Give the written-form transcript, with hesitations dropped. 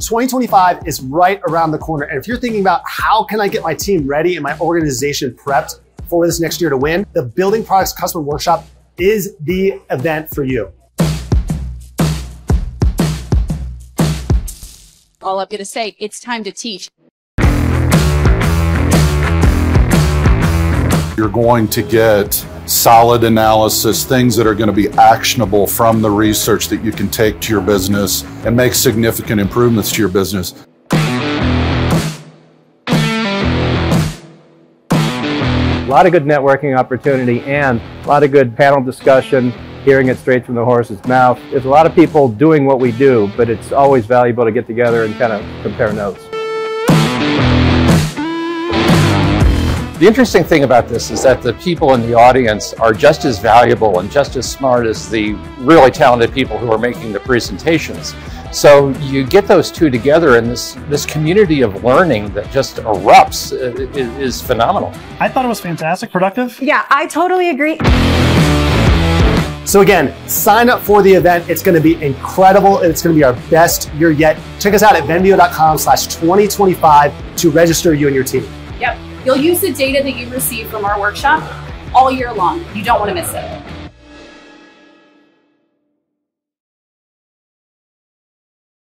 2025 is right around the corner. And if you're thinking about how can I get my team ready and my organization prepped for this next year to win, the Building Products Customer Workshop is the event for you. All I'm going to say, it's time to teach. You're going to get solid analysis, things that are going to be actionable from the research that you can take to your business and make significant improvements to your business. A lot of good networking opportunity and a lot of good panel discussion, hearing it straight from the horse's mouth. There's a lot of people doing what we do, but it's always valuable to get together and kind of compare notes. The interesting thing about this is that the people in the audience are just as valuable and just as smart as the really talented people who are making the presentations. So you get those two together, and this community of learning that just erupts is phenomenal. I thought it was fantastic, productive. Yeah, I totally agree. So again, sign up for the event. It's going to be incredible, and it's going to be our best year yet. Check us out at venveo.com/2025 to register you and your team. Yep. You'll use the data that you receive from our workshop all year long. You don't want to miss it.